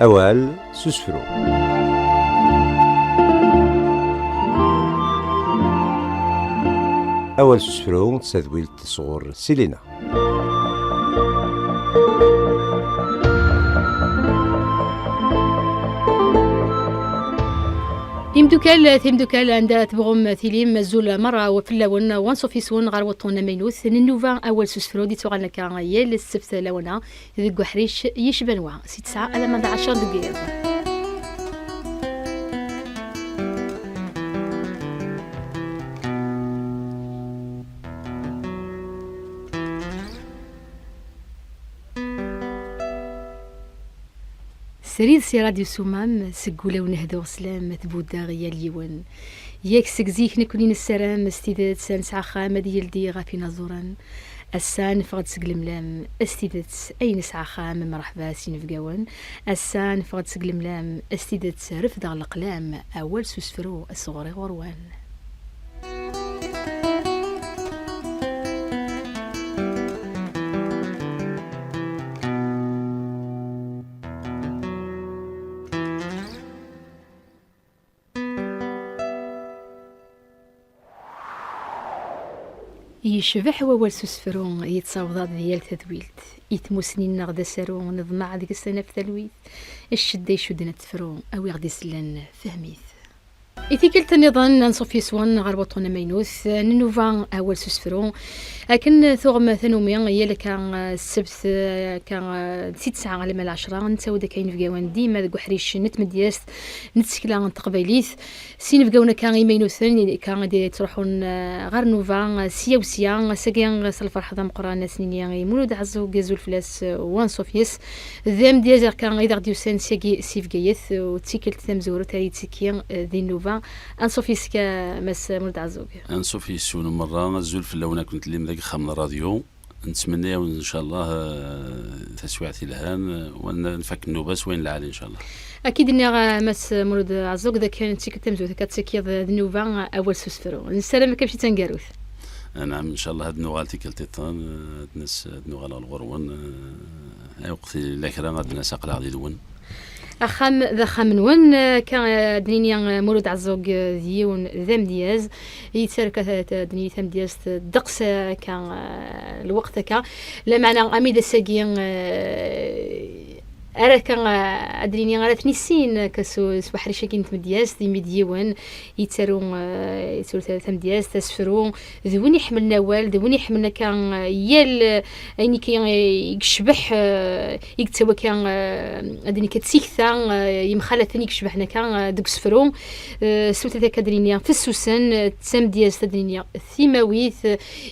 أوال سوسفرو. أول سوسفرو تسدويل تصغر سيلينا. تيمدوكال عندها تبغم ثيليم مزول مرة وفلاون وانصوفيسون غير وطونا مينوث ننوفا أول سوسفرو دي توغالنا كاغايا للسبت لونا ذي حريش يشبنوا 6 ساعة على مدى 10 دقائق. سريد سي راديو سومام سقولا ونهدو سلام تبودا غيا اليوان ياك سكزيك نكونين السلام استيدات سانسع خامة ديال دي غافينا زوران السان فغد سقلملام استيدات اي نسعى خام مرحبا سينفقاون السان فغد سقلملام استيدات رفض القلام اول سوسفرو الصغري غروان. يشبح ووال سوسفرون يتصاوضات ديال تدويلت يتموسنين غدا سارو نضمع ديك السنة في تلويث الشدة يشدنا تفرو أو يغدي سلان فهميث إثيكلت النظام نصوفي سوان غربطونا مينوث ننوفا أول سوسفرون لكن ثغم ثانوميا هي اللي كان السبت كان 6 ساعة على مال 10 نتساو كاين في قوان ديما ذاك حريش نتمدياس نتسكلا تقبيليث سين في قونا كان يمينوثن كان دي تروحون غير نوفا سيا وسيا ساكيان الفرحة مقرانا سنين يمولود عزو جازو الفلاس وان صوفيس ذام ديازر كان إذا غديو سان سياكي سيف جايث وتسيكلت ثمزورو تاي تسكيان ذي نوفا ان صوفيس كمس مولود عزوك ان صوفيس ون مره زول في اللونه كنت اللي مذاك خامن راديو نتمنى ان شاء الله تسويعة الهان ونفك النوباس وين العالي ان شاء الله اكيد اني مس مولود عزوك ذاك كانت تمزوت كتسكيض نوفا اول سوسفرو نسلم كيفاش تنقاروث. نعم ان شاء الله هاد النوغال تيكلتيطان الناس النوغال الغرون وقت الاخيره غادي الناس اقلع غادي الون أخام ذا خامن ون كان دنيا مولود عزوق ديون ذم دياز يتسرك دنيا ثم دياز دقس كان الوقت كان لا معنى أميد الساقين أرى كان أدريني غير ثنيسين كسو سبحري شاكين تمدياس دي مديون يتسرون ثم دياس تسفرون ذوني حملنا والد ذوني حملنا كان يال أني كان يكشبح يكتسوى كان أدريني كتسيكثا يمخالثني يكشبحنا كان دوك سفرون سوت ذاك أدريني في السوسن تسم دياس أدريني ثيماويث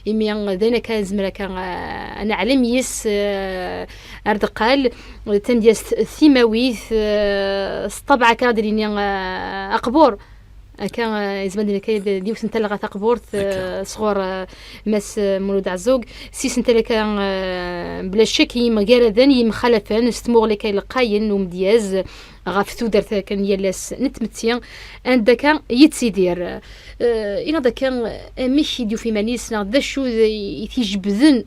يميان ذانا كان زمرا كان أنا علميس أردقال تم دياس ثيماويث طبعا كادرين أقبور كان زمان ديال ديوس نتا لغا تقبور صغور مس مولود عزوق سيس نتا كان بلا شك مغير ذاني مخالفان استمور لكاي لقاين ومدياز غافتو درت كان يلاس نتمتيا عندك يتسيدير إن هذا كان مشي ديو في مانيس ذا شو يتيجبذن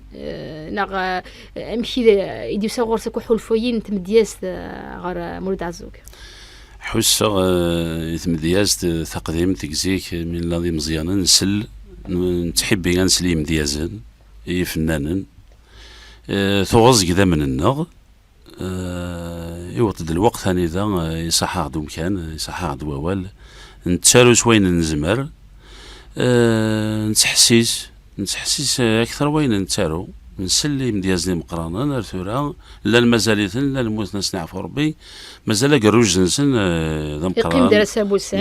نغ مشي يديو ساغور سكو حلفوين تمدياس غير مولود عزوق حس يتمدياز تقديم تكزيك من الذي مزيانا نسل نتحبي نسليم ديازن فنانا ثوغز كذا من النغ يوطد الوقت ثاني ذا يصحح دو مكان يصحح دو وال نتسالو شوين نزمر نتحسيس اكثر وين نتسالو نسلي مديازني مقرانا نرثورا لا المزاليثن لا الموت نسنع في ربي مازال قروج نسن ذا مقران يقيم دراسة بوسان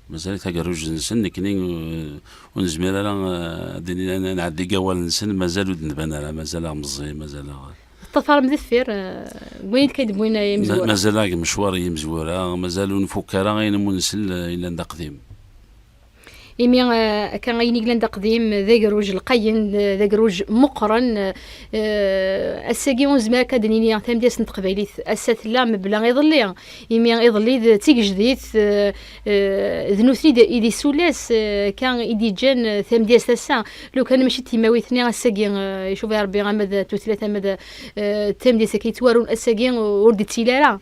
مازاليت قروج نسن نكني ونزمير لا ديني نعدي قوال نسن مازالو دنبانا مازال مزي مازال الطفار مذفر وين كيد وين يمزور مازال مشوار يمزورا مازالو نفكر غير منسل الى نقديم إمي كان غيني قلنا قديم ذاك روج القين ذاك روج مقرن الساقيون زمان كدنيني ثم ديس نتقبيليث أسات لا مبلا يضلي إمي يضلي تيك جديث ذنوثني إيدي سولاس كان إيدي جان ثم ديس تسا لو كان ماشي تيماويثني الساقين يشوف يا ربي غمد توثلاثة مدى ثم ديس كيتوارون الساقين وردي تيلارا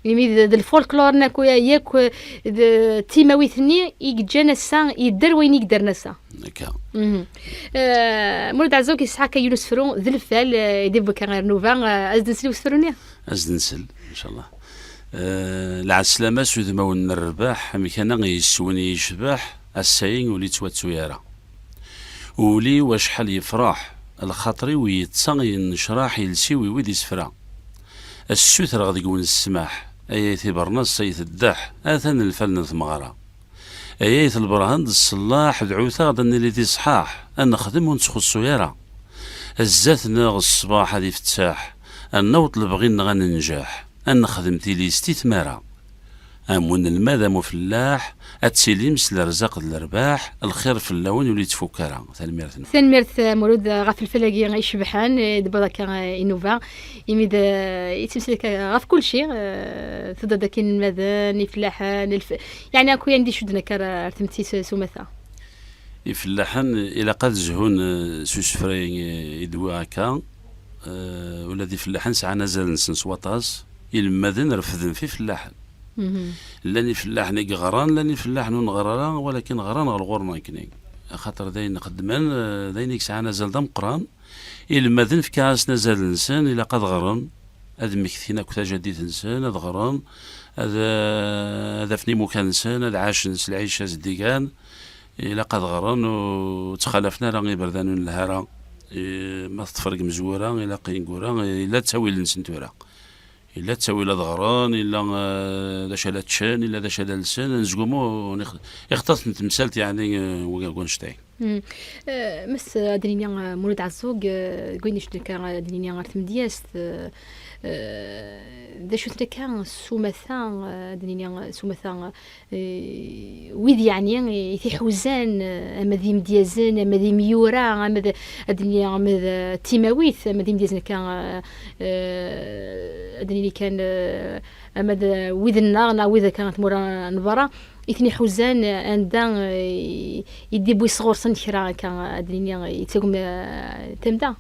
يمي الفولكلور ناكو ياك تيماويثني يجانا سا يدر وين يقدر نسا هكا. مولد عزوك يسعى كيونس فرون ذي الفال يدير بك غير نوفا ازد نسلي وسفروني ازد نسل ان شاء الله. العسلامة سوذما ون الرباح مكان يسوني يشباح الساين ولي تواتسو يارا ولي وشحال يفرح الخاطري ويتصغي نشراح يلسي ويود يسفرا السوثر غادي يقول السماح ايات برناس سيث الداح اثن الفلن ثمغرا ايات البرهان الصلاح دعوثا غدا اللي دي صحاح ان نخدم ونسخو السيارة الزات ناغ الصباح هذي فتاح ان نوطل بغي غننجاح ان نخدم تيلي استثمارا امون المادام فلاح اتسيليمس الرزاق الرباح الخير في اللون ولي تفكرها ثانميرث مولود غاف الفلاقي يشبحان دابا كان انوفا يميد يتمسك غاف كل شيء تدا داك المدن يفلاحان يعني اكو عندي شدنا كرا ارتمتي سومثا يفلاحان الى قد زهون سوسفري يدوا هكا ولا دي فلاحان ساعه نزل نسنس وطاس المدن رفضن في فلاحان لاني فلاح نيك غران لاني فلاح نون غرارا ولكن غران غرغورنا كني خاطر داين قدمان داينيك ساعه نزل دم قران المدن في كاس نزل الانسان الى قد غران هذا مكثينا كتا جديد انسان هذا غران هذا فني مكان انسان هذا عاش العيشه زديكان الى قد غران وتخالفنا راه بردان الهرا ما تفرق مزوره الى قينقوره الا تساوي الانسان تورا إلا تساوي لا ضغران إلا داش على تشان إلا داش على لسان نزقومو يختص نتمثلت يعني وكونشتاي. مس دنيا مولود عزوق قويني شنو دنيا غير تمدياست دا شو كان سومثان دنيا سومثان ويد يعني في حوزان اما ذي مديازن اما ذي ميورا اما الدنيا اما تيماويث اما ذي مديازن كان الدنيا كان اما ويد النار ويد كانت مورا نبرا اثني حوزان عندها يدي بوي صغور سنكرا كان الدنيا يتسقم تمدا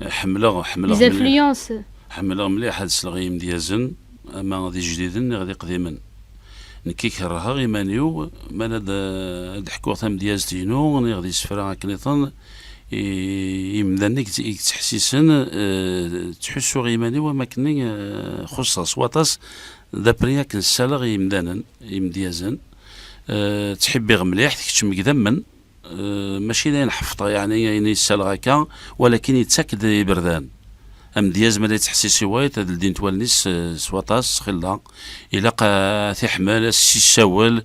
حمله ليزانفلونس حمله مليح هاد السلغيم ديازن اما غادي جديدن غادي قديما نكيك راها غيمانيو ما هاد حكوا ثم ديازتينو غادي يسفرا كنيطن يمدنك تحسيسن تحسو غيمانيو وما كني خصص وطاس دابريا كنسالغ يمدانن يمديازن تحبي مليح تكتشم كذمن ماشي داين حفطه يعني يسالغ هكا ولكن يتساكد بردان ام دياز ما تحسيسي وايت هاد الدين توالنيس سواطاس خلا الى قا تحمل السيساول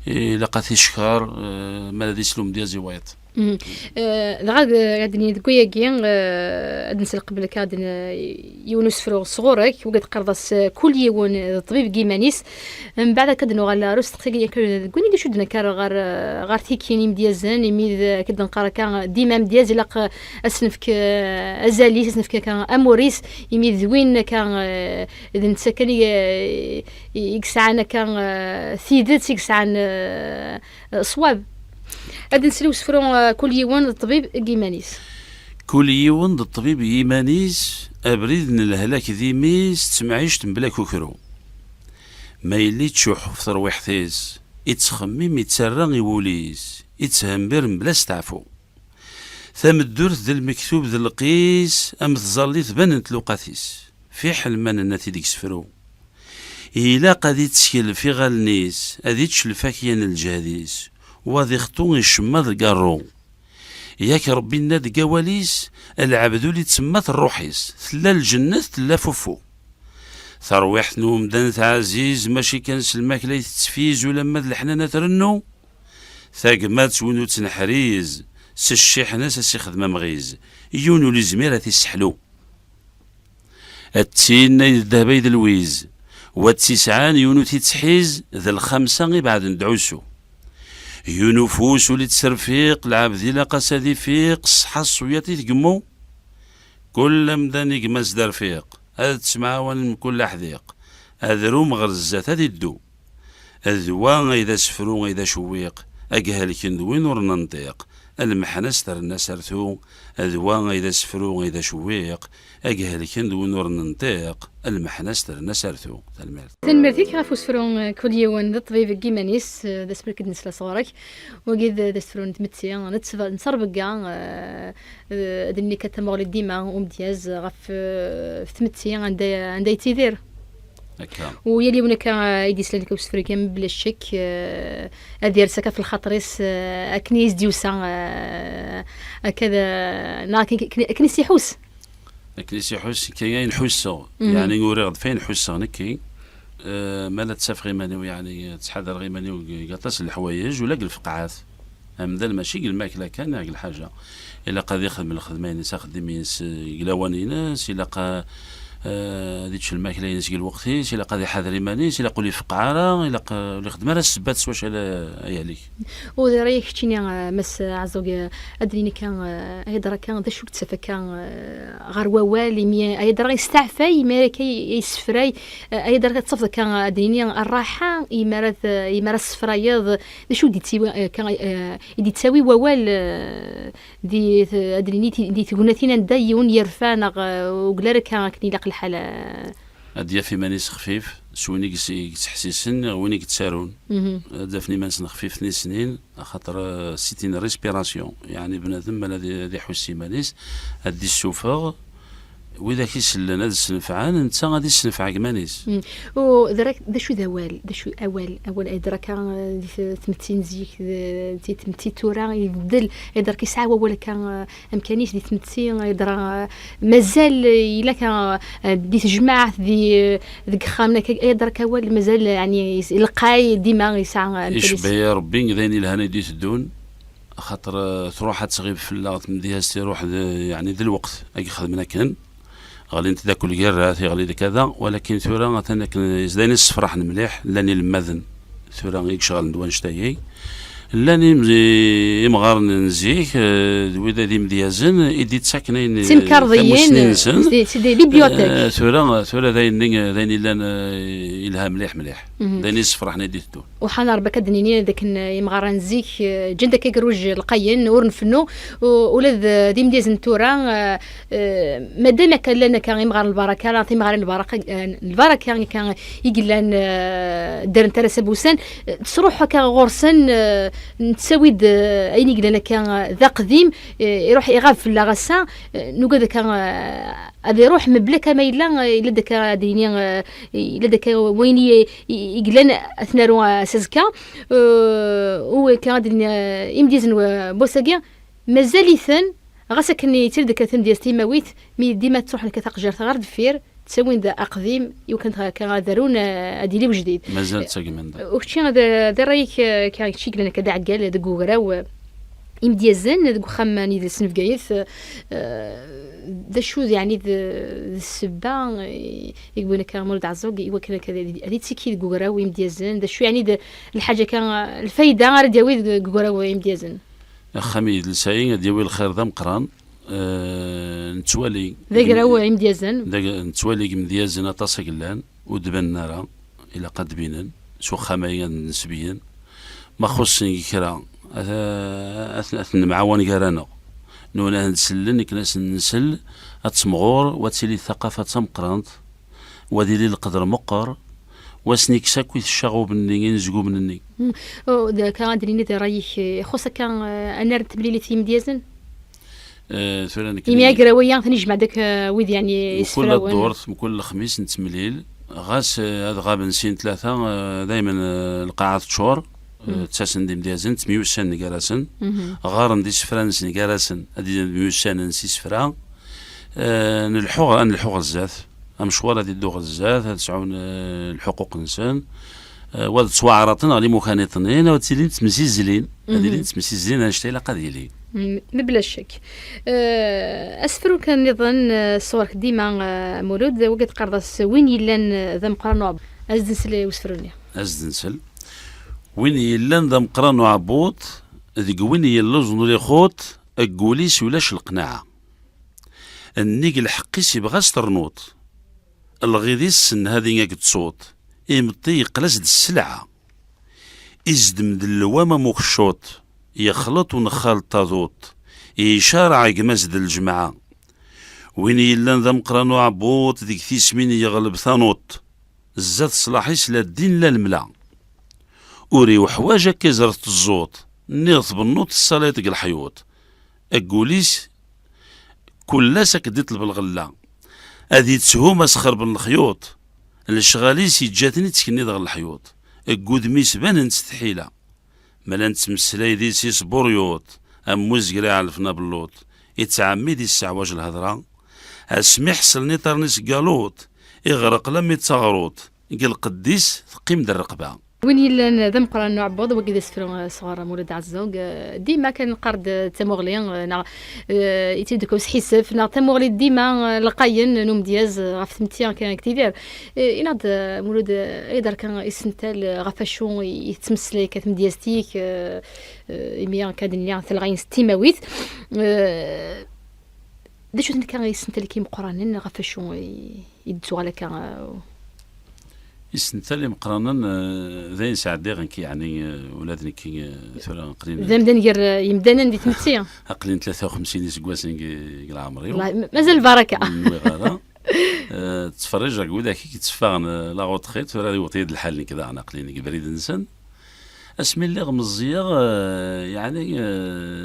الى قا تشكار ما ديسلوم ديازي وايت غاد غادي تقويا كين نسال قبل كاد يونس فرو صغورك وقد قرضس كل يوم الطبيب كيمانيس من بعد كدنو غالا روس تقيا كوني دي شدنا كار غار تيكيني مديازن يميد كد نقرا كان ديما مدياز لاق اسنفك ازالي اسنفك كان اموريس يميد زوين كان اذا نتسكني يكسعنا كان ثيدت يكسعن صواب غادي نسليو سفرون كل يوم الطبيب كيمانيس كل يوم الطبيب يمانيس ابريد من الهلاك ذيميس تسمعيش تنبلا كوكرو ما يلي تشوح في ترويح ثيز يتخمم يتسرى يوليس يتهمبر بلا استعفو ثم الدرث ذا المكتوب ذا القيس ام تظلي تبنت لوقاتيس في حلمان الناتي ديك سفرو إلا قد تسكيل في غالنيس هذي تشلفاكيان الجهديس وذي خطون الشماض القارو ياك ربي ناد قواليس العبدو اللي تسمات الروحيس ثلا الجنة ثلا فوفو ثرويح نوم دانت عزيز ماشي كان سلماك لا يتسفيز ولما الحنانة ترنو ثاقمات ونو تنحريز سشيحنا سسي خدمة مغيز يونو لي زميرة تسحلو التين الذهبي ذا الويز والتسعان يونو تتحيز ذا الخمسة غي بعد ندعوسو يونو فوس ولي تسرفيق العبد لا قاسادي فيق الصحة الصوياتي تقمو كل مدان يقماس دار فيق هذا تسمع وان كل حذيق هذا روم غرزات هذه الدو الذوان إذا سفرو إذا شويق أقهل كندوين ورننطيق المحنس تر الناس ارثو اذوا اذا سفرو اذا شويق اجهل كن دون نور ننطيق المحنس تر الناس ارثو تنمرتيك غاف وسفرون كل يوم الطبيب كيمانيس داس برك نسلا صورك وقيد داس فرون تمتسي نصربكا دني كتمغلي ديما ومدياز غاف في تمتسي عندها يتيدير ويلي هناك يديس لك وسفري كامل بلا شك ادير سكا في الخطريس اكنيس ديوسا هكذا كنيس يحوس كنيس يحوس كاين حوسه يعني يوريغ فين حوسه نكي مالا تسافغي مانيو يعني تحضر غي مانيو قطاس الحوايج ولا الفقعات همذا ماشي الماكله كان الحاجه الا قاد يخدم الخدمه ينس خدم ينس قلاواني ناس الا قا ديتش الماكله ينس الوقتيس الا قاد يحضر مانيس الا قولي فقعاره الا خدمه راه السبات سواش على ياليك ودرايك تشيني مس عزوق ادريني كان هيدرا كان دا شو تسفا كان غير ووالي مي هيدرا يستعفى ما كي يسفراي هيدرا تصفى كان ادريني الراحه يمارث السفرايض دا شو ديتي كان يدي تساوي ووال دي ادريني دي تقولاتينا دايون يرفانا وقلار كان كني الحالة هاديا في مانيس خفيف شويني تحسيسن ويني تسارون دافني مانس خفيف 2 سنين خاطر سيتين ريسبيراسيون يعني بنادم مالا دي حسي مانيس هادي السوفاغ واذا كيسلن هذا السنفعان انت غادي تسنفع كمانيس ودراك دا شو ذوال دا شو اول ادراك تمتين زيك دي تمتي تورا يبدل ادراك يسعى ولا كان امكانيش دي تمتي يدرا مازال الا كان دي تجمع دي خامنه ادراك اول مازال يعني يلقاي ديما يسعى يشبه ربي ذاني الهنا دي تدون خاطر تروح تغيب في اللغط من ديها تروح يعني ذا الوقت اي خدمنا كان غالي انت ذاك الكيرات غالي كذا ولكن ثورا انا زداني الصفراح مليح لاني المذن ثورا يشغل ندوان شتايي لاني يمغار نزيك وإذا دي مديازن يدي تساكنين سيمكارضيين سيدي بيبليوتيك ثورا ذاين لان إلها مليح ذاين الصفراح ندي تدون وحنا ربك دنيني ذاك يمغار نزيك جندك كيروج القين ورنفنو ولاد دي مديازن تورا مادام كان لنا كان يمغار البركه لا يمغار البركه كان يقلان دار نتا سبوسان تروح هكا غورسن نتساوي اين قلنا كان ذا قديم يروح يغاب في اللاغسا نوقد كان هذا يروح مبلك ما الا داك دينيا الا داك وين يقلنا اثناء سازكا وكان يمديزن بوساكيا مازال ثان غاسا كني تير داك ثم ديال تيماويت مي ديما تروح لك تقجر غير دفير تسوين ذا أقديم يمكن كان دارون أديلي وجديد مازال تساقي من ذا وشتي هذا رايك كان شيك لنا كذا عقال ذا جوجرا يمديزن ذا خماني ذا سنف جايث ذا شو يعني ذا السبا يقولون كان مولد عزوق يوكل كذا هذه تسكي ذا جوجرا ويمديزن ذا شو يعني ذا الحاجة كان الفايدة غير دياوي ذا جوجرا ويمديزن خميد لساين دياوي الخير ذا مقران نتوالي ذاك راهو مديازن نتوالي مديازن اتصقلان ودبن نارا الى قد بينن سو خمايا نسبيا ما خصني كرا اثن معاون كرانا نونا نسلن كناس نسل اتسمغور وتسلي الثقافه تمقرانت وديلي القدر مقر واسنيك ساكوي الشغوب مني نزقو مني دا كان دريني رايح خصك كان انا تبليلي في مديازن يميا قراويا ثاني جمع داك ويد يعني يسفراون كل الدور كل خميس نتمليل غاس هذا غاب نسين 3 دائما القاعات تشور تساسن دي مديازن تميوسان نقارسن غارن دي سفرانس نقارسن هادي ميوسان نسي سفران نلحو الزات مشوار هادي الدوغ الزات هاد تسعون الحقوق الانسان واد تصواراتن غادي مكانيطنين وتسيلين تمسيزلين هادي اللي تمسيزلين هاشتي لا قاديلي بلا شك اسفرو كان نظن الصور ديما مولود وقت قرضاس وين يلان ذا مقران ازدنسل وسفروني ازدنسل وين يلان ذا مقران عبوط ذيك وين يلوز نولي خوت اقوليس ولاش القناعه النيك الحقيس يبغى سترنوط الغيديس هذه قد صوت يمطي قلس د السلعه ازدم د اللوامه مخشوط يخلط ونخال تاضوط يشارع قماز د الجماعة وين يلان ذا مقرانو عبوط ديك ثيسمين يغلب ثانوط الزاد صلاحيس لا الدين لا الملا أوري وحواجة كزرت الزوط نيض بالنوط الصلايط الحيوط أقوليس كل سكدت بالغلا هذه تسهوم اسخر بن الخيوط الشغاليس يجاتني تسكني دغ الحيوط أقود ميس بان نستحيلة مالا نتمسلاي دي سيس بوريوط أموز قراع الفنا باللوط يتعمي دي السعواج الهضرة اسمي حصل نيطر نيس قالوط يغرق لم يتغروط قل قديس ثقيم در الرقبة وين يلا ذا مقران نوع عبوض وكذا سفرون صغار مولد عزوق ديما كان قرد تموغلي نا يتدكو حسف نا تموغلي ديما لقاين نوم دياز غف تمتيان كان كتير يناد مولد ايدر كان يسنتال غفاشون يتمسلي كتم دياستيك يميان كادن ليان ثلغين ستيماويت داش كان يسنتال كي مقرانين غفاشون يدسو على كان يسنتالي مقرانا ذاين سعدي غنكي يعني ولادني كي ثورة قرين ذا مدان يمدانا ندي تمتيا أقلين 53 سكواسين قل عمري مازال البركة تفرج قودا كي تسفاغن لا غوتخيت ثورة يوطيد الحال كذا أنا أقلين بريد إنسان اسمي اللي غمزية يعني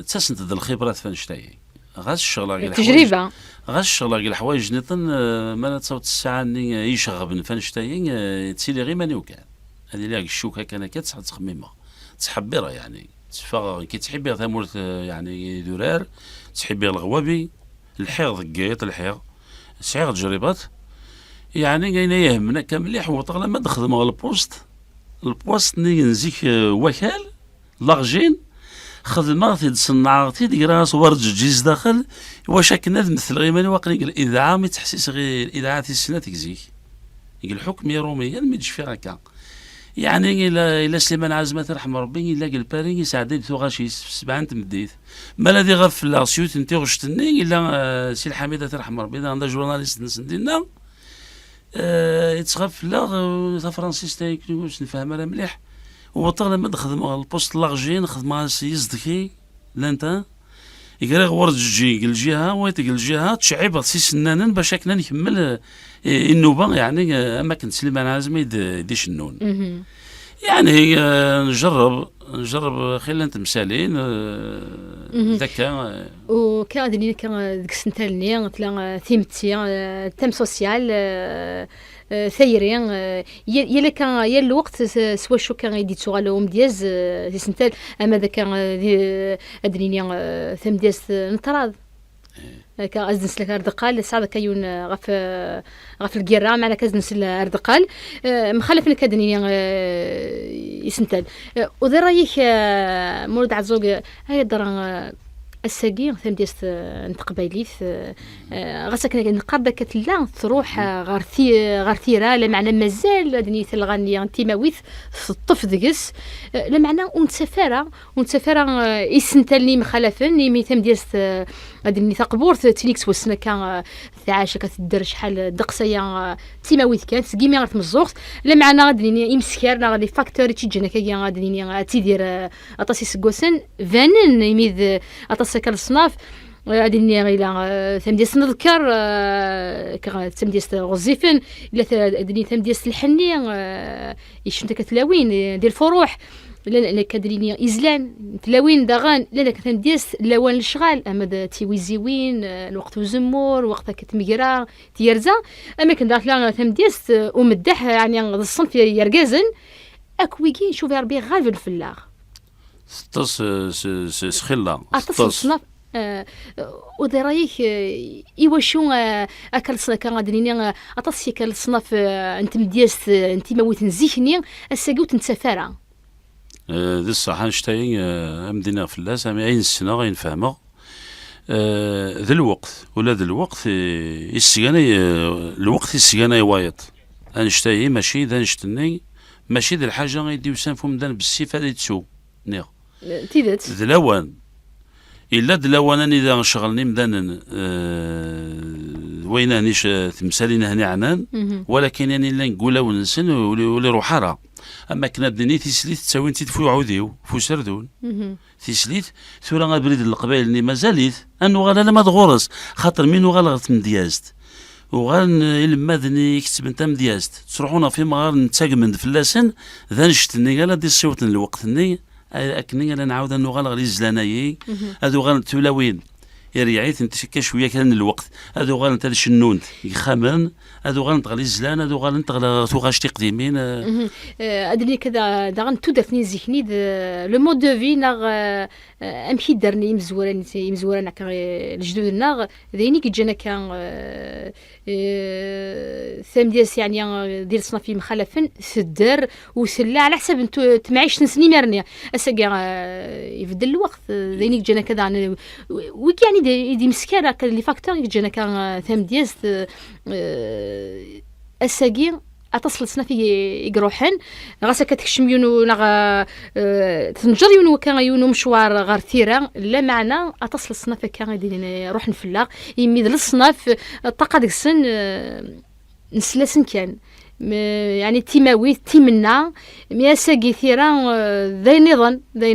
تسنت ذا الخبرات فانشتاي غاز الشغلة تجربة غاز الشغلة قال حوايج نيطن ما تصوت الساعة اني يشغب نفنشتاين تسيلي غير ماني وكان هذه اللي الشوكة كان كتصحى تخميمة تحبيرها يعني تفا كي تحبي ثمورت يعني درار تحبي الغوابي الحيغ ضقيت الحيغ سعيغ تجربات يعني كاين يهمنا كمليح وطغلا ما تخدم على البوست ني نزيك وكال لاغجين خدمة تصنعتي ديك راس ورد جيز داخل واش كنا مثل غير ماني واقع الإذاعة ما تحسيس غير الإذاعة السنة تكزيك يقول الحكم يروميا ما يجيش في هكا يعني إلا سليمان عازمة رحم ربي إلا قال باري يساعدني ثوغاشيس في سبعة تمديت ما الذي غف لا سيوت انت غشتني إلا سي الحميدة رحم ربي عندها جورناليست نسندينا يتغف لا فرانسيس تايك نفهم انا مليح وطغلا ما نخدم البوست لاغجين نخدم يزدكي لانتا يقرا ورد جي الجهه ويتق الجهه تشعب سي سنانن باش كنا نكمل النوبه يعني اماكن سليمان عازمي دي شنون يعني نجرب خلينا تمثالين ذكا وكان كان ديك السنتالني تلا ثيمتي تم سوسيال ثيرين يلا كان يا الوقت سوا شو كان يدي تسوالهم دياز دي سنتال اما ذا كان ادريني ثم دياز نطراد كان ازنس لك اردقال ساعه كاين غف الكيرا معنا كازنس الاردقال مخالف لك ادني يسنتال وذا رايك مولد عزوق هاي درا الساقي ثم ديست نتقبايليث غاسا كنا نقرد كتلا تروح غارثيرا لا معنى مازال ادني الغنيه تيماويث في الطف دقس لا معنى ونتسافر يسنتلني مخالفني مي ثم ديست ادني ثقبورت تليكس وسنا كان ثعاشه كتدر شحال دقسيه تيماويث كانت سكيمي غير مزوقت لا معنى ادني يمسكر لا لي فاكتور تيجينا كي ادني تيدير اطاسي سكوسن فانن يميد سكر الصناف ادني غيلا ثم ديال نذكر ثم ديال غزيفن الا ادني ثم ديال الحني يشنت كتلاوين ديال الفروح لا كدريني ازلان تلاوين داغان لا ثم ديال لوان الشغال اما تيويزيوين الوقت وزمور وقت كتمقرا تيرزا اما كندار ثم ديال ومدح يعني الصنف يرقازن اكويكي نشوف ربي غالب الفلاغ سخلا الصنف وذا رايك إيواشو أكل كان غادريني أتصي كان الصنف أنت مدياس أنت موت نزيكني الساقوت نتسافرة ذي الصحة نشتاي أمدينا فلاس أمي أين السنة غين فهمه ذي الوقت ولا ذي الوقت السجاني الوقت السجاني وايط أنشتاي ماشي ذا نشتني ماشي ذي الحاجة غيدي وسان فهم دان بالسيف هذا يتسو نيغ تيدت ذلوان إلا دلوان إذا نشغلني مدانا وين نيش تمثالين هني عنان ولكن يعني لا نقول وننسن ولي روحارا اما كنا دني تيسليت تساوي تيدفو عوديو فو سردون تيسليت ثورا غابريد القبائل اللي مازاليت انو غالا ما تغورس خاطر مين غالغت مديازت وغان إلما ذني يكتب انت مديازت تروحونا في مغار نتاقمند فلاسن ذا نشتني قال دي الصوت الوقتني اكني قال نعاود انو غالغ لي زلانايي هادو غال تولawين يريعيت انت كشويه كان الوقت هادو غال انت الشنون يخمن هادو غال نتغلي الزلان هادو غال نتغلى ثوغاش تقديمين ادري كذا داغن تودرتني زيكني لو مود دو في ناغ امشي درني مزوران كان الجدود ناغ ذيني كيجانا كان ثام دياس يعني ديال صنافي مخالفا سدر وسلا على حسب انتو تمعيش نسني مرني اسا يبدل الوقت ذيني كيجانا كذا ويك يعني دي مسكاره اللي فاكتور كيجانا كان ثام دياس اساكي اتصل صنافي يقروحن غاسا كتكشم يونو نغ تنجر يونو كان يونو مشوار غير ثيره لا معنى اتصل صنافي كان غادي نروح نفلاق يميد للصناف الطاقه ديك السن نسلاسن كان يعني تيماوي تيمنا مي ساقي ثيره ذي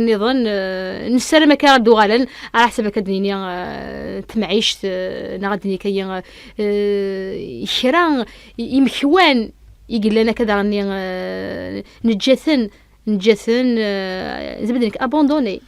نظن نسال ما كان دو غالن على حسب كدنيا تمعيش نغدني كي شرا يمكوان يقول لنا كذا راني نجاثن زبدنك ابوندوني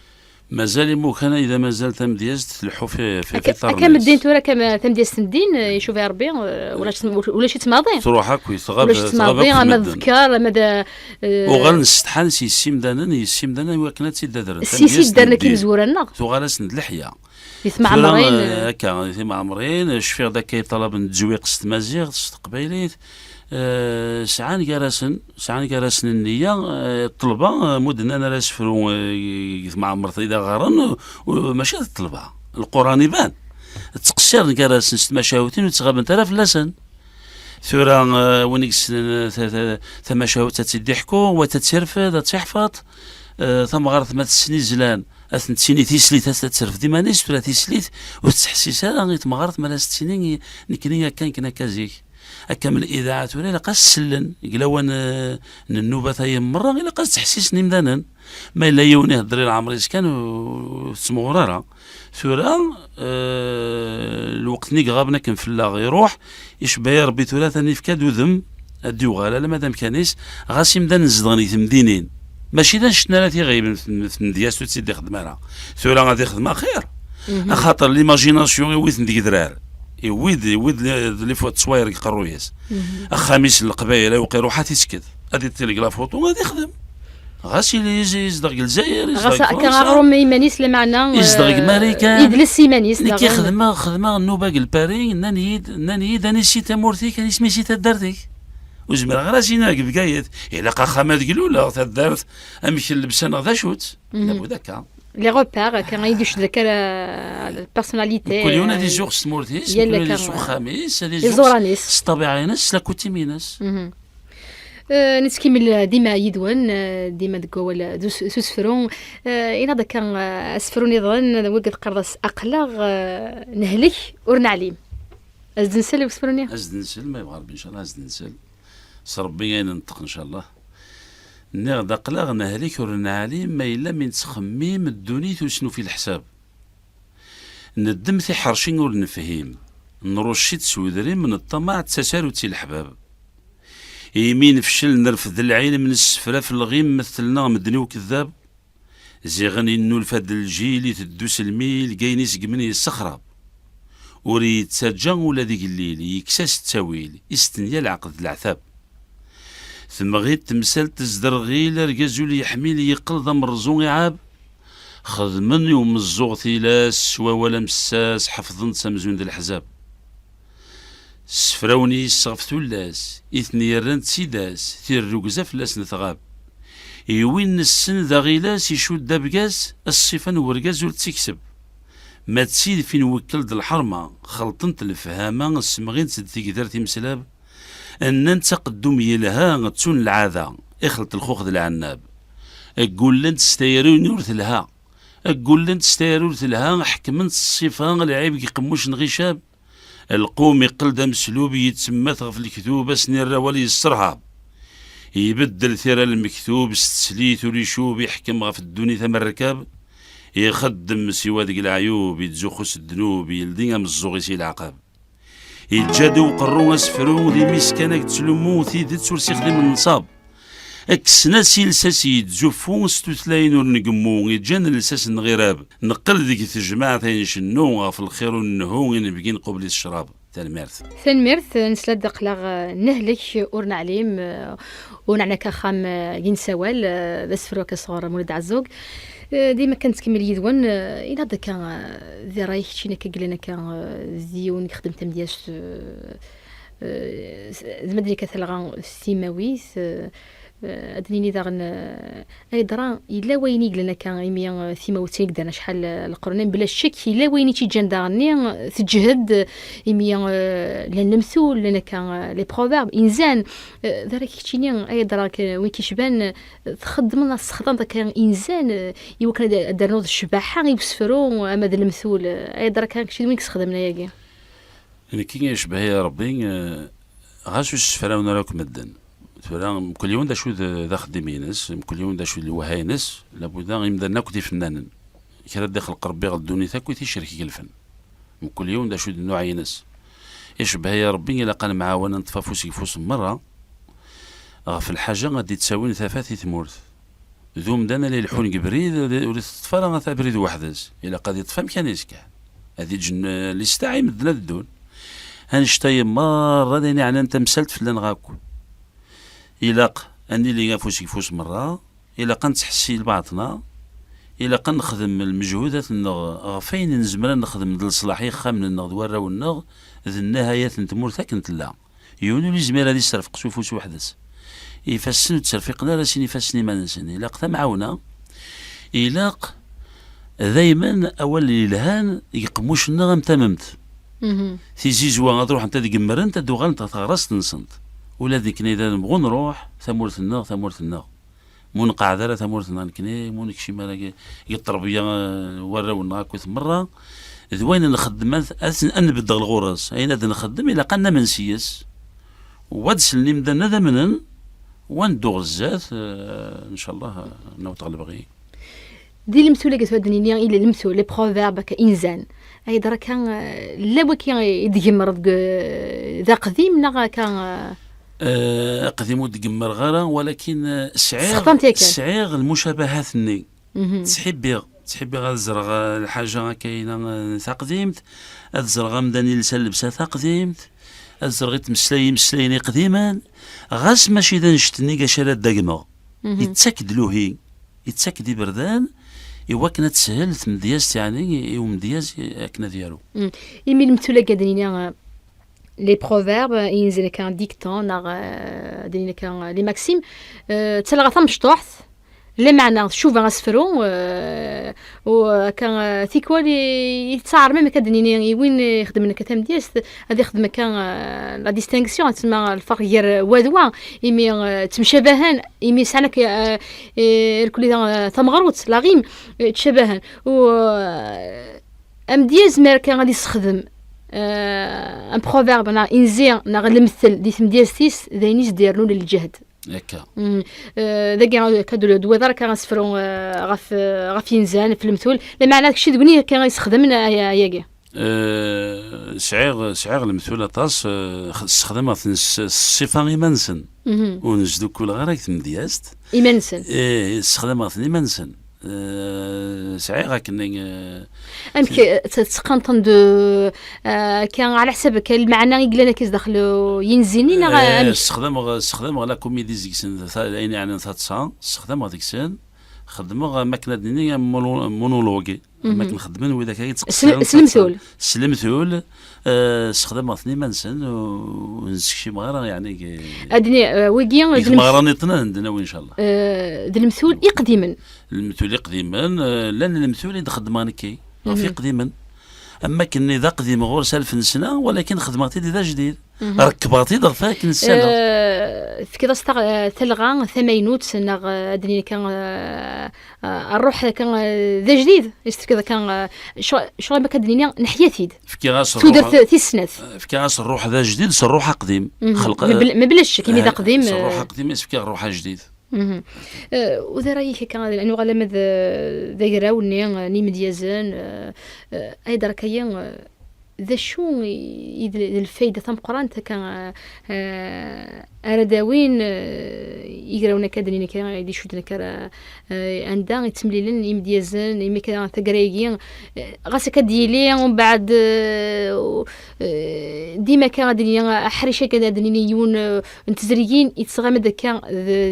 مازال مو كان اذا مازال تم ديازت تلحو في اطار كم الدين تورا كم تم ديازت الدين يشوف يا ربي ولا شي تماضي تروح هاكوي ولا شي تماضي ما ذكر ماذا وغال نستحان سي السيمدانا وكنا تيدادر سي دارنا كي مزورنا تغالس اللحيه يسمع عمرين هكا يسمع عمرين شفير داك طلب نتزويق قبيليت قبيليت ساعان كراسن النية الطلبة مدن أنا راسفرو مع مرتي إذا غارن وماشي الطلبة القرآن يبان تقصير كراسن ست مشاوتين وتغابن تلاف لسن ثورا ونكس ثمشاوت تتضحكو وتتسرفد تحفظ ثم غارت ما تسني زلان أثنتيني تيسليت تتسرف ديما نيس ولا تيسليت وتحسيسها غير تمغارت مالا ستينين نكني كنا كازيك أكمل الإذاعات ولا قاس سلن يقلاوان النوبة هي مرة إلا قاس تحسيسني مدانا ما إلا يوني هضري العمريس كان وتسمغرارا ثورا الوقت نيك غابنا كنفلا يروح يشبه يا ربي ثورا ثاني فكاد وذم أديو غالا لما دام كانيس غاسي مدان نزدغني تمدينين ماشي دا شتنا لا تيغيب في مدياس وتسيدي خدمة ثورا غادي خدمة خير خاطر ليماجيناسيون ويث نديك درار يويد لي فوت تصوير يقروياس خميس القبائل وقيروحات تيسكت غادي تلقى لا فوتو غادي يخدم غاسي اللي يزدق الجزائر غاسا كنغرو ميمانيس لمعنى يزدق ماريكان يدلس يمانيس كي خدمه النوبه الباري نانيد اني سيتا مورتي كان اسمي سيتا دارتي وزمر غراسي ناك بقايت الا خامات قلولا تدارت امشي لبسان غدا شوت لابد هكا لي روبير كان يدوش ذاك البيرسوناليتي كل يوم هذه جوغ سمورتيس كل سوق خميس هذه زورانيس طبيعي ناس لا كوتيميناس نتكمل ديما يدوان ديما دكوا سوسفرون إلا ذاك اسفرون يظن وقت قرص اقلاغ نهلك ورنعليم ازدنسل وسفروني ازدنسل ما يبغى ربي ان شاء الله ازدنسل صربي ننطق ان شاء الله نغدا قلاغ نهلك ورنعلي ما إلا من تخميم الدنيا وشنو في الحساب ندم في حرشين ورنفهيم نرشيد سودري من الطمع تساروتي الحباب يمين فشل نرفض العين من السفرة في الغيم مثلنا مدني وكذاب زيغني النولفاد الجيل تدوس الميل جايني سقمني الصخرة وريد تسجن ولا ديك الليل يكساس التاويل يستنيا العقد العثاب ثم غير تمثال تزدر غيل رجازو لي يحميل يقل ضم الرزون يعاب خذ من يوم الزوغ ثلاس ولا مساس حفظن سمزون ذا الحزاب سفراوني صغفتو اللاس إثني رنت سيداس ثير رقزة فلاس نثغاب يوين السن ذا غيلاس يشود دابقاس الصفن ورقاز تكسب ما تسيد فين وكلد الحرمة خلطنت الفهامة السمغين تسدتي كثار تمسلاب أن تقدم يلها تسون العادة اخلط الخوخ ذا العناب أقول لن تستيرون يورث لها أقول لن تستيرون لها حكمنت الصفة العيب يقموش نغيشاب القوم يقلد مسلوب يتسمى في الكتوبة سنير ولي السرها يبدل ثيرا المكتوب ستسليت وليشوب يحكم غف الدنيا ثم الركاب يخدم سوا ديك العيوب يتزوخس الذنوب يلدينا من الزوغيسي العقاب يتجادو قرو اسفرو دي مسكانك تسلمو ثيدت سورسي خدم النصاب اكسنا سيلساس يتزوفو ستوثلاين ونقمو يتجان لساس نغيراب نقل ديك الجماعة ثاني شنو غف الخير ونهو نبقين قبل الشراب تنميرث ثنميرث نسلا دقلاغ نهلك ورنا عليم ونعنا كخام ينسوال بس فروك صغار مولد عزوق ديما كانت كمل يدوان الى هذا كان ذي رايح شينا كقلنا كان زيون خدمت تمدياش زمدني كثلغان السيماويس ادنيني داغن اي درا الا وين يقلنا كان يميا ثيماوتين قدرنا شحال القرنين بلا شك الا وين تيجان داغني تجهد يميا لنمثول لنا كان لي بروفيرب انسان دارك كيتيني اي درا وين كيشبان تخدم استخدام كان انسان يوكل دارنوض الشباحه يوسفرو اما ذا المثول اي درا كان شي وين كتخدمنا ياكي يعني كي يشبه يا ربي غاش فراونا راك مدن كل يوم دا شو ذا خدمينس كل يوم دا شو الوهاينس لابد يمدى ناكو فنانا كرا داخل قربي غدوني تاكو تيشاركي الفن كل يوم دا شو نوعينس يشبه يا ربي الا قال معاونا نطفى فوسي فوس مرة في الحاجة غادي تساوي ثافاتي ثمورث ذو مدانا لي الحون قبريد ولي تطفى راه تاع بريد وحدز الا قاد يطفى مكانيس كاع هذه جن اللي استعي مدنا الدون هنشتاي مرة ديني على انت مسلت فلان غاكو إلاق أني اللي فوسي فوس مرة إلا نتحسي لبعضنا إلا نخدم المجهودات النغ فين نزمر نخدم د الصلاحية خامن النغ دوارا والنغ ذ النهايات نتمور ثاكنت لا يونو لي زمير هادي يصرفق سوفوس وحدس يفسن تسرفقنا راسين يفسني ما ننسني إلاق تمعاونا إلاق دايما أول الهان يقموش النغم تممت تيجي زوا تروح انت تقمر انت دوغال انت تغرس تنصنت ولا ذيك اذا نبغوا نروح ثمورة النغ ثمورة النغ مون قاعدة ثمورة النغ كني مونك شي مالا يطربيا وراو النغ كوث مرة ذوين نخدم نبدغ الغرز اين هذا نخدم الى قلنا منسيس وادس اللي مدنا ذا منن وندوغ الزات ان شاء الله نوط على بغي دي المثول اللي قتودني الى المثول لي بروفيرب كانسان اي درا كان لا وكي يدغمر ذا قديم نا كان قديم ودغمر غرا ولكن سعير المشابهات ني تحبي غزرغ الحاجه كاينه تقديمت الزرغ مداني لسلبسه تقديمت الزرغيت مسليني قديما غاس ماشي اذا نشتني كاشرات داكما يتسكد لوهي يتسكد بردان يوكنا تسهل مدياز يعني ومدياز كنا ديالو يمي المثولة قادرين لي بروفيرب ينزل كان ديكتون دينا كان لي ماكسيم تلغى ثم شطوحث لا معنى شوف غاسفرو وكان ثيكوا لي يتصار ميم كدنيني وين يخدم كتام دياس هذا يخدم كان لا ديستينكسيون تسمى الفرق ديال وادوا يمي تمشابهان يمي سالك الكل ثمغروت لا غيم تشابهان و ام دياز مار كان غادي يستخدم ان بروفيرب نا انزير نا المثل دي دياستيس ذاينيس ديرنو للجهد هكا داكي كادو دوار كان غاسفرو غاف ينزان في المثول لا معنى داكشي دوني كان يستخدمنا ياكي شعير المثول طاس استخدمها في الصفه ايمانسن ونجدو كل غير تمدياست ايمانسن استخدمها في ايمانسن سعيغا كني امك تسقنطن دو كان على حسابك المعنى يقلنا كيس داخلو ينزيني نا استخدم لا كوميدي زيكسن يعني ثاتسا استخدم هذيك سن خدموا ماكله دينيه مونولوجي ما كنخدمن وذاك سلمثول استخدم اثنين منسن ونسكشي مغارة يعني ادني ويجين مغارة نطنا عندنا وان شاء الله ذا المثول يقديما المثول يقديما لان المثول يخدم كي في قديما اما كني ذا قديم غور 1000 سنه ولكن خدمتي ذا جديد ركباتي ضغطاك السنة. في كذا تلغى ثمينوت نغ ادني كان الروح كان ذا جديد يست كذا كان شو ما كدنيا نحياتيد في كاس تودر تيسنث في كاس الروح ذا جديد الروح قديم خلق ما بلاش كيما ذا قديم الروح قديم في كاس الروح جديد. وذا رايك كان لانه غالا ذا يراوني ني مديازان ايضا كاين ذا شو الفايدة ثم قران كان أرداوين يقراونا كادنين كان يدي شو دنكر عندها يتمليلن يمديازن يمي كان تقرايين غاسا كديلي ومن بعد ديما كان غادي حريشه كدنين يون نتزريين يتصغى مد كان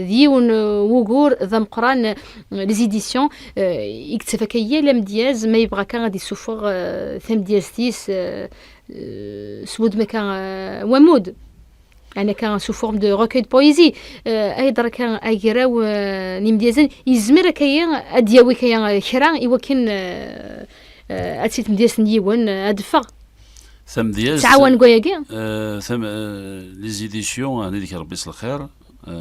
ديون وغور ذا مقران لي زيديسيون يكتفى كيا لمدياز ما يبغى كان غادي يسوفر ثم دياستيس سود ما كان ومود يعني كان سو فورم دو روكي دو بويزي ايضا كان ايراو نيمديازن يزمر كاين ادياوي كاين كرا يوكن اتيت مدياس نيون ادفا ثم دياز تعاون كوياكي ثم لي زيديسيون انا ديك ربي يصل الخير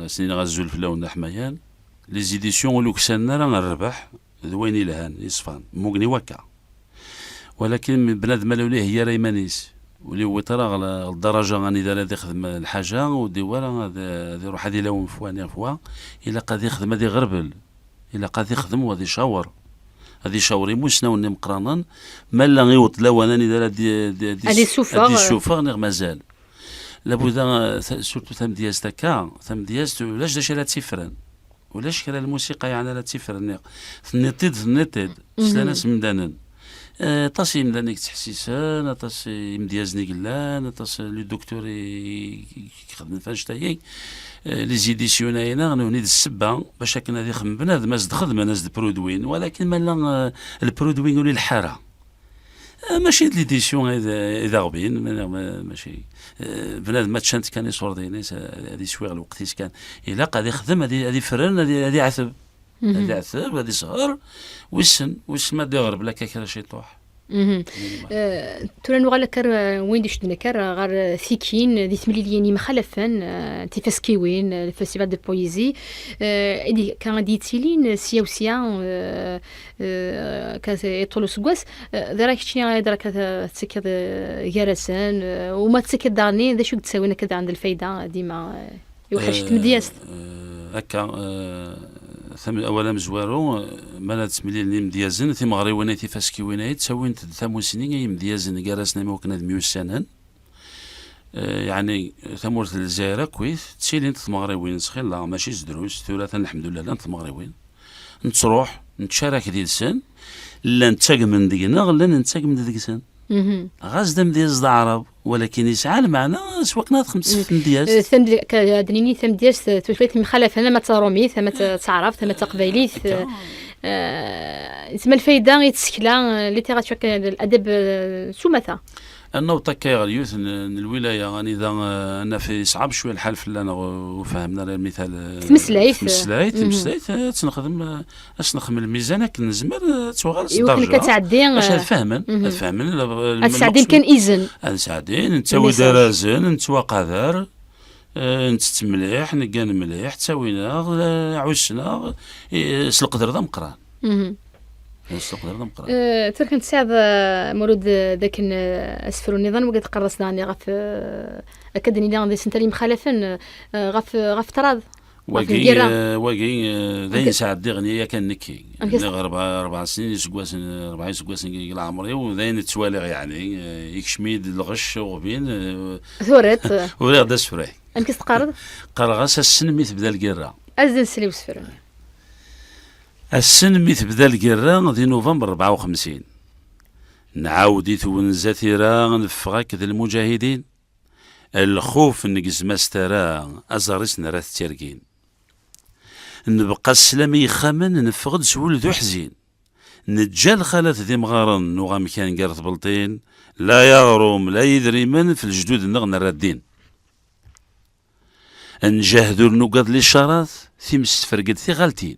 سنين غازول في لون حميان لي زيديسيون ولو كسنا راه الربح ذويني لهان يصفان موغني وكا ولكن بنادم لوليه هي ريمانيس ولي هو ترى على الدرجه غادي دار يخدم الحاجه ودي ورا يروح هذه لون فواني فوا الا قاد يخدم هذه غربل الا قاد يخدم وهذه شاور هذه شاوري موش ناوني مقرانا ما لا غيوط لا وانا دار هذه السوفه غير مازال لابد سورتو ثم دياز تاكا ثم دياز ولاش داش لا تيفرن ولاش كلا الموسيقى يعني لا تيفرن نيتيد سلاناس مدانن طاسي مدانيك تحسيسان طاسي مديازني قلان طاسي لو دكتور يخدم فاش تايي لي زيديسيون هنا نوني السبه باش كنا هذه خدم بنادم ناس خدمه ناس برودوين ولكن مالا البرودوين ولي الحاره ماشي ليديسيون اذا غبين ماشي بنادم ما تشانت كان يصور دينيس هذه شويه الوقت كان الا قاد يخدم هذه فرن هذه عثب هذه عثب هذه صغر وسن ما دغرب لا كاكرا شي طوح تورا نوغا لكر وين ديش دنكر غار ثيكين دي ثمليليين مخالفا تيفاسكيوين الفستيفال دو بويزي كان ديتيلين سياوسيا كاز يطولو سكواس دراك شنو دراك تسكر يارسان وما تسكر دارني ذا شو تساوينا كذا عند الفايده ديما يوحش تمدياست هكا ثم اولا مزوارو مالا تسميلين لي مديازن ثم غريونا تيفاسكي وينايت سوين ثمو سنين مديازن كاراسنا موكنا دميو سنان يعني ثمورت الجزائر كويس تسيلين تمغريوين سخيل لا ماشي زدروس ثلاثا الحمد لله لا تمغريوين نتروح نتشارك ديال السن لا نتاق من دينا لا نتاق من ديك السن غاز دم ديال العرب ولكن يسعى المعنى سواقنا خمس مدياز ثم كدنيني ثم دياز توشويت مخالف انا ما ترومي ثم تعرف ثم تقبيلي اسم الفايده يتسكلا ليتيراتور الادب سمثا انه تكاي غيوث الولايه غاني اذا انا في صعب شويه الحال في انا وفهمنا المثال تمسلايت تنخدم اش نخدم الميزان كنزمر توغال الدرجه كتعدي باش فهمن تساعدين كان اذن نساعدين انت ودرازن انت وقذر انت مليح نكان مليح تساوينا عوشنا القدر ذا مقران ترك نتساعد مولود ذاك اسفر النظام وقد قرصنا يعني غف اكدني غادي سنتالي مخالفا غف تراض واقي ذاين ساعد دي غنيه كان نكي 4 سنين سكواسن 4 سكواسن كيل عمري وذاين توالغ يعني يكشميد الغش وغبين ثورت ولا غدا سفراي انك تقارض قرغاس السن مي تبدا القره ازن سلي وسفر السن مي تبدا القره دي نوفمبر 54 نعاودي تونزاتي راه نفغاك ذا المجاهدين الخوف نقز ماسترا ازارس نرات تيركين نبقى السلامي خامن نفقد سول ذو حزين نتجال خالات ذي مغارن نوغام كان قارث بلطين لا يغرم لا يدري من في الجدود النغن الردين نجاهدوا النقاط للشارات ثم استفرقد ثي غالتين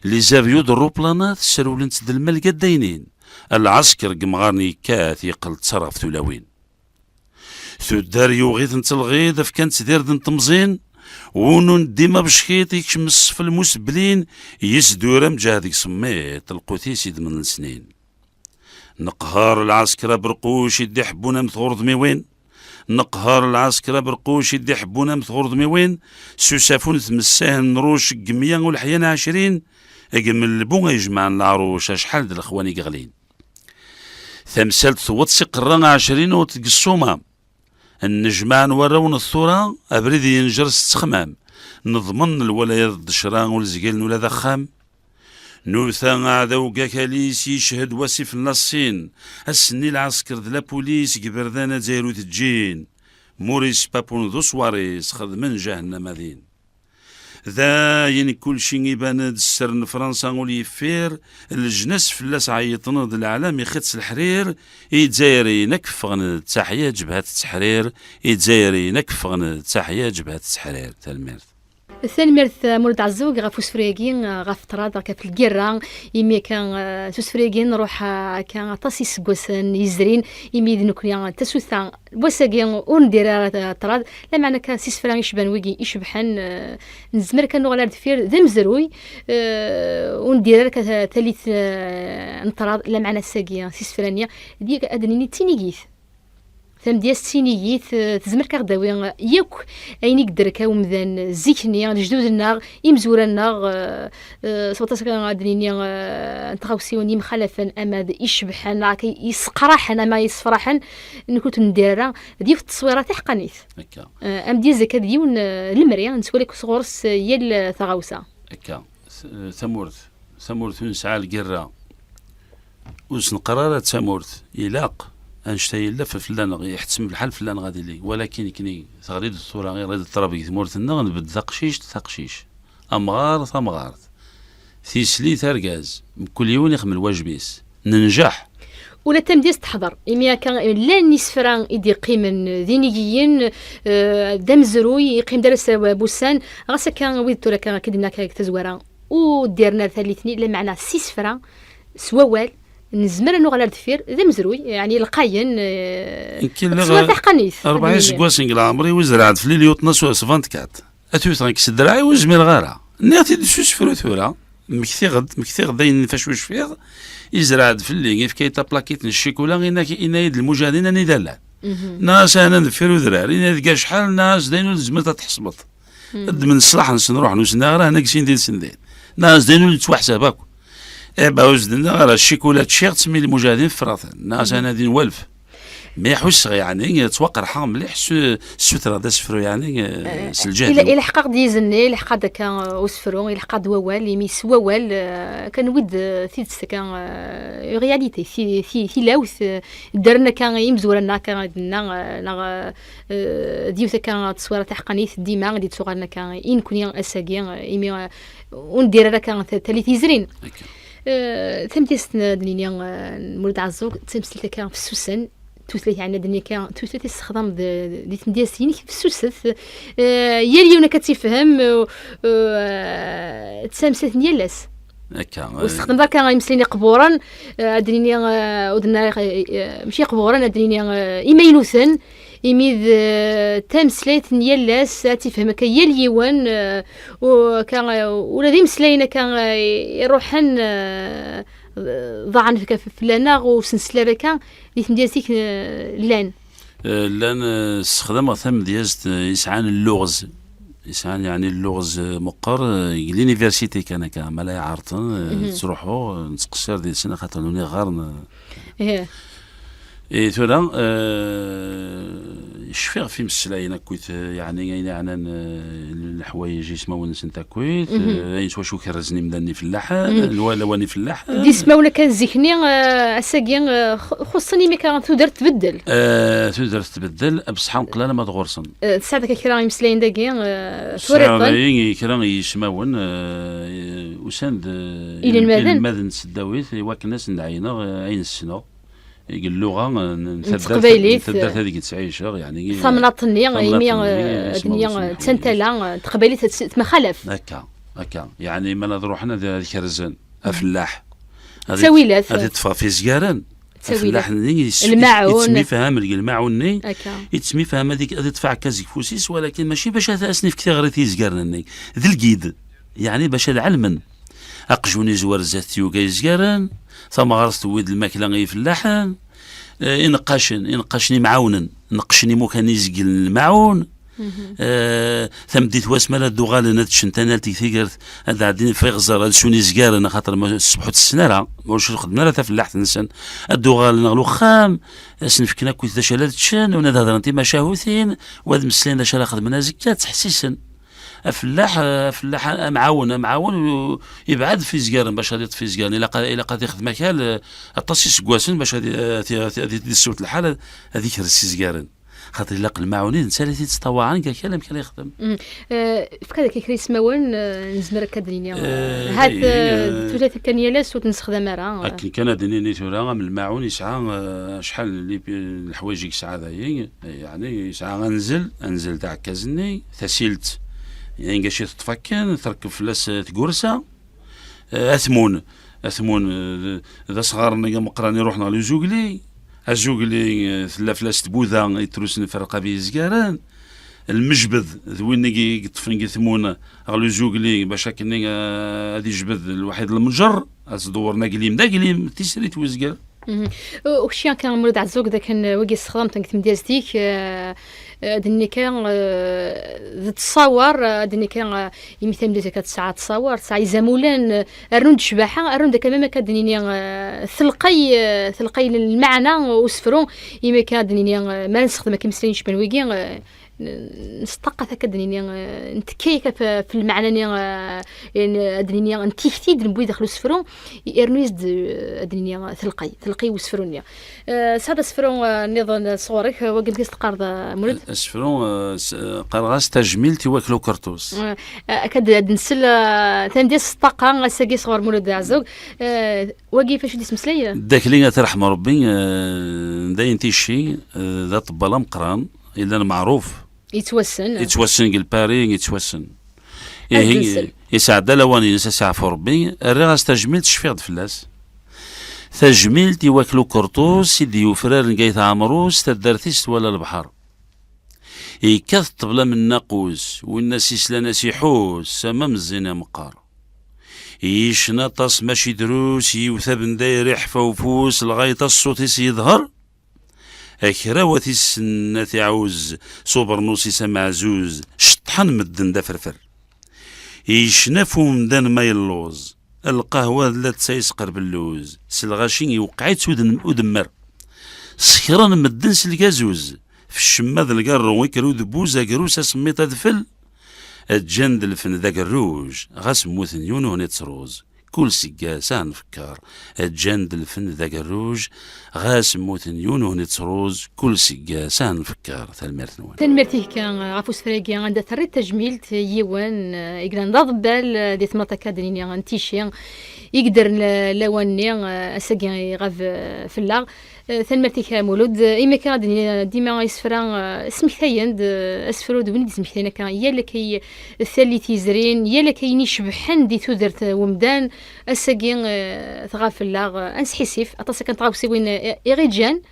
لي زافيو الروبلانات سرولن تد الملقى الدينين العسكر قمغارني كاث يقل تصرف ثلاوين تدار يوغيث نتلغيض فكانت دير دن تمزين ونون ديما بشكيط يكشمس في المسبلين يسدورم جهدك سميت القوتي سيد من السنين نقهار العسكرة برقوش يدي حبونا مثغور ضميوين نقهار العسكرة برقوش يدي حبونا مثغور ضميوين سوسافون تمساه نروش قمية والحيان 20 اقم البون يجمع العروش شحال د الاخوان يقغلين ثمثال ثوت سقران 20 وتقسومة النجمع نوراون الثورة أبريد ينجرس تخمام نضمن الولايات الدشران والزقال ولا ذخام نوثا عدو كاليس يشهد وصف النصين السني العسكر دلا بوليس قبردانا زيرو تجين موريس بابون ذو سواريس خدمن جهنم ذين ذا كل شي يبان السرن فرنسا وليفير الجنس فلاس عيطنا د العالم يخدس الحرير يتزايري نكفغن تحية جبهة التحرير يتزايري نكفغن تحية جبهة التحرير تلميذ الثاني مرث مولد عزوق غا فوسفريكين غا فترات كا في الكيرا يمي كان فوسفريكين نروح كان طاسي سكوسن يزرين يمي ذنكنيا تسوثا بوساكين وندير طراد لا معنى كان سيس فران يشبان ويكي يشبحن نزمر كان نغلا دفير ذم زروي وندير ثالث نطراد لا معنى ساكيا سيس فرانيا ديك ادنيني تينيكيث ثم ديال السينييت تزمر كغداوي ياك اين يقدر كاومذان زيكني جدودنا يمزورنا سوطاس كنادنيني نتغاوسيوني مخالفا اماد يشبحن يسقرحن ما يصفرحن نكوت نديرها ديال التصويرات حقانيت هكا ام ديال زكا ديون المريا نسولك صغورس هي الثغاوسه هكا ثمورت نسعى القرا وسن قرارات ثمورت يلاق انشتي لا فلان يحتسم الحال فلان غادي لي ولكن كني تغريد الصوره غير هذا الترابي ثمورتنا غنبد ثقشيش امغار ثمغارت ثيسلي ثرقاز كل يوم يخمل واجبيس ننجح ولا تم ديس تحضر إميا كان لا نسفران إدي قيمن ذينيين دم زروي يقيم درس بوسان غاسا كان ويدتو لك كدنا كتزورا وديرنا ثالثني لا معنى سيس فران سوال نزمر انو غالا دفير ذا مزروي يعني القاين سوا تحقنيث 40 سكواسين العمري وزرعت في ليليو 12 24 اتوث كسدراعي وزمير غارة نياتي دسوس فروثورا مكثي غداين فاش فيغ يزرعت في اللي كي تابلاكيت الشيكولا غينا إنا يد المجاهدين اني دالا ناس انا دفير وذراري انا شحال ناس داينو زمرت تحصبط قد من الصلاح نروح نوسنا غير هناك سين ديال سندين ناس داينو تواحساباك باوزدنا غير الشيكولات شيخ تسمي المجاهدين في فرنسا الناس انا دين والف ما يحوس يعني توقر حام مليح السترة دا سفرو يعني سلجان الى حقا ديزني الى حقا داكا وسفرو الى حقا دوال يميس ووال كان ود ثيتس كان رياليتي في لاوث درنا كان يمزورنا كان دنا ديوث كان تصويره تحقنيت ديما غادي تصورنا كان ان كوني اساكي يمي وندير راه كان ثلاث يزرين ثمتيستنا دنيا مولد عزوق تمثلت كان في السوسن توثلث عنا دنيا كان توثلث استخدام دي تمدياسين في السوسث يليونا كتفهم تسامسات نيالاس هكا واستخدم ذاك يمسليني قبورا دنيا ودنا ماشي قبورا دنيا ايميلوثن يميذ تمسليت نيالاس تفهم كيليوان وكان ولا ذي مسلينا كان يروحن ضعن في فلانا وسنسلا كان اللي تمدياسيك لان استخدام ثم دياز يسعان اللغز يسعان يعني اللغز مقر لينيفرسيتي كان مالا يعرطن تروحوا نتقصر ديال السنه خاطر نوني غارن ايه ثورا شفيغ في مسلاينا كويت يعني الحوايج يسمون نتا كويت اين شو كرزني مدني في اللحن الوالواني في اللحن دي سماونا كان زيكني اساكين خصني مي كان تقدر تبدل تقدر تبدل بصح نقلا ما تغرسن ساعتك كرا مسلاين داكي شوريطن كرا يسمون وسند الى المدن سداويت واكناس نعينا عين السنه اللغه تقبيليت هذيك تعيشها يعني ثمنطني يمي دنيا تنتلا تقبيليت تمخالف هكا يعني ما نروح حنا هذيك رزان فلاح تساويلات هذه تطفى في زكارن الفلاح الماعون يتسمي فهم الماعون هكا يتسمي فهم هذيك تدفع كازيك فوسيس، ولكن ماشي باش اسني في كثير تيزكارن ذي الكيد، يعني باش العلمن اقجوني زوار زاتيو كايزكارن ثم غرست ويد الماكله غي فلاحان ينقشني معاونا نقشني مكان يزقل الماعون ثم ديت واسمالا الدوغال نتشن تنالتي ثيقرت هذا عدين في غزر هذا شوني زكار خاطر الصبحوت السناره واش خدمنا لا فلاحت نسن الدوغال نغلو خام سنفكنا كويت ذا شلات تشن ونا هضر انت مشاهوثين وهذا مسلين شلا خدمنا زكات تحسيسا فلاح معاون يبعد في زكار باش غادي في زكار الا قاد ياخذ مكان التصيص كواسن باش غادي الصوت الحاله هذيك رسي زكارن خاطر لاق المعاونين نسالي تتطوعان كلام كان يخدم فكذا كريس ماون نزمر كدنيا هاد ثلاثه كان يلاس وتنستخدم راه كان دنيني تورا من المعاون يسعى شحال اللي الحوايج يسعى ذاي يعني يسعى انزل تاع كازني ثسيلت يعني كاشي تتفكن تركب فلاس تقرسه اثمون ذا صغار مقراني روحنا لزوقلي الزوقلي فلاس تبوذا يتروسن فرقه بيزكاران المجبذ ذوين يطفن ثمونه غلو زوقلي باش كني هذه جبذ الوحيد المجر دور ناقليم داقليم تيسري توزكار وشيان كان مولد عزوق ذاك كان وقي الصخدام تنك مديازتيك دني كان تصور دني كان يمثل مديازة كتسعة تصور ساعة زمولان أرون شباحة أرون ذاك ما كان دني ثلقي المعنى وسفرون يما كان دني ما نستخدم كمسلين شبان وقي نستقى كدني نتكيك في المعنى يعني دنيا نتيختي نبوي داخل سفرون يرنيز دنيا ثلقي وسفرونيا هذا سفرون نظن صورك وقل كيس تقارض مولد سفرون قرغاس تجميل تواكلو كرتوس اكاد نسل تنديس طاقه ساقي صور مولد عزوق واقي فاش ديس مسليه داك اللي ترحم ربي داين تيشي ذا طباله مقران الا معروف يتوسن قال باري يتوسن يسعد لواني يسعى في ربي الرغاس تجميل تشفيض فلاس تجميل تيواكلو كرطوس سيدي وفرار نقايت عمروس تدارتيس ولا البحر يكث طبلا من ناقوس والناس يسلانا يحوس سما مزينة مقار يشنطس ماشي دروس يوثب داير يحفى وفوس لغاية الصوت يظهر أكراوتي السنة عوز صبر نوسي سمع زوز شطحن مدن دا فرفر يشنفو مدن ما يلوز القهوة لا تسيسقر باللوز سلغاشين يوقعيت ودمر سكران مدن سلقازوز في الشماذ القرو ويكرو دبوزا قروسا سميتا دفل الجند الفن ذاك الروج غاس موثن يونو نتروز كل سقاسة نفكر الجند الفن ذاك الروج غاس موثن يونو نتروز كل سقاسة نفكر تنمرتيه كان غافوس فريقي عندها ثريت تجميل يوان يقدر نضبال ديت مطاكا دنيا غنتيشي يقدر لواني اساقي غاف في اللاغ ثنمرتيك مولود إما كان ديما يسفرا سمكتاين أسفرو دوين سمكتاين كان يا لكي الثالث يزرين يا لكي نشبحن دي تودرت ومدان أساقين ثغاف اللاغ أنسحسيف أطاسا كان تغاوسي وين إغيجان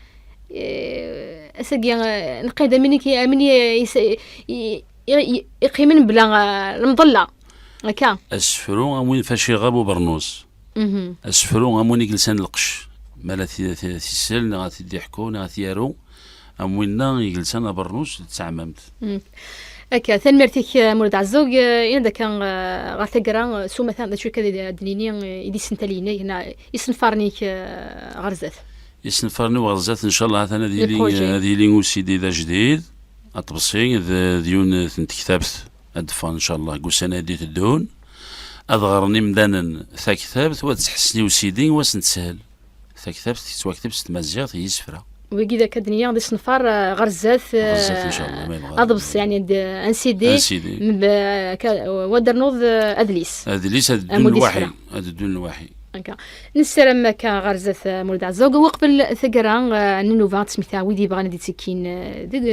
أساقين نقيدا منك أمني يقيمن بلا المضلة هكا أسفرو أموين فاشي غابو برنوس أسفرو أموين يجلسان القش مالا تيسل غاتي يضحكو غاتي يارو اموينا يجلسنا برنوس تعممت هكا ثنمرتيك مولد عزوق إذا كان غاتقرا سو مثلا شو كذا دنيني يدي سنتاليني هنا يسنفرنيك غرزات يسنفرني غرزات ان شاء الله هذا ديالي وسيدي ذا جديد اطبسي ديون كتابت ادفا ان شاء الله قوسنا ديت الدون اضغرني مدانا ثا كتابت وتحسني وسيدي واسنتسهل كتبت تواكتب ست مزيات يسفرا وكذا كدنيا غادي صنفار غرزات ان شاء الله ما يبغى اضبس يعني ان سي دي ودرنوض ادليس الدون الوحي هكا نسلم كا غرزة مولد عزوق وقبل ثقرا نوفا تسميتها ويدي بغانا دي تسكين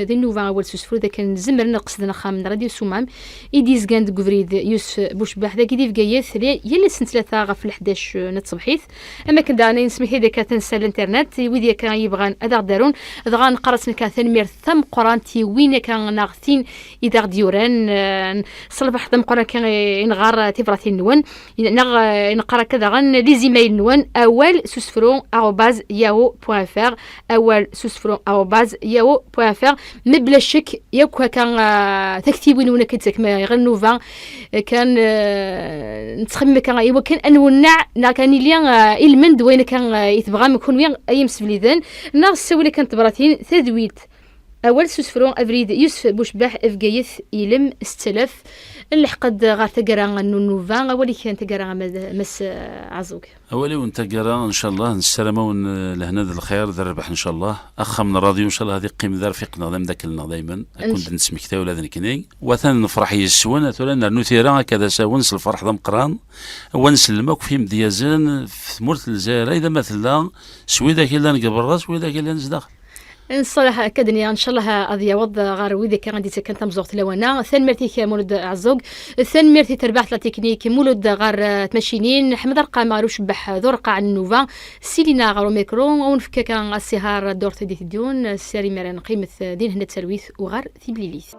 دي نوفا اول سوسفرو ذاك نزمر نقصدنا خام راديو سومام ايديز كاند كوفريد يوسف بوشباح ذاك يدي فقايث يلي سنت ثلاثة غف 11 نتصبحيث اما كنت انا نسميتي ذاك تنسى الانترنت ويدي كان يبغان اذا دارون اذا نقرص كان ثنمير ثم قرانتي وين كان ناغثين اذا ديوران صلبح ثم قران كان ينغار تفراتي نون نقرا كذا غن لي زيميل نون اول سوسفرون @yahoo.fr اول سوسفرون @yahoo.fr مبلا شك ياك كان تكتيبين ولا كتك ما غير نوفا كان نتخمم كان ايوا كان انونع كان ليا المند وين كان يتبغى يكون وين اي مسفليدان ناغ سوي كانت براتين تدويت اول سوسفرون افريد يوسف بوشباح افقايث يلم 6000 اللي حقد غار تقرا نوفا اولي كان تقرا مس عزوك اولي وانت قرا ان شاء الله نسلموا لهنا ذا الخير ذا الربح ان شاء الله اخا من الراديو ان شاء الله هذه قيم ذا رفيقنا ذا مذاكلنا دائما كنت نسمي كتا ولا ذنكني وثان نفرح يسوان ثولا نرنو كذا ساونس الفرح ذا مقران ونسلمك في مديازان في مورت الجزائر اذا مثلا سويدا كي لا نقبل راس ويدا كي لا نزداخل نصلح كدنيا ان شاء الله هذه يوض غار ويدي كان عندي كانت مزوغت لوانا ثان مرتي مولد عزوق ثان مرتي تربح لا تكنيك مولد غار تمشينين حمد رقم روش بح ذور قاع النوفا سيلينا غارو ميكرو ونفكا كان السهار دور تدي ديون ساري مران قيمه دين هنا التلويث وغار في بليليث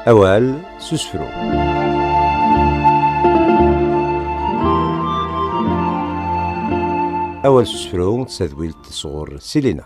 أوال سوسفرو أول سوسفرو تسدويل صغر سيلينا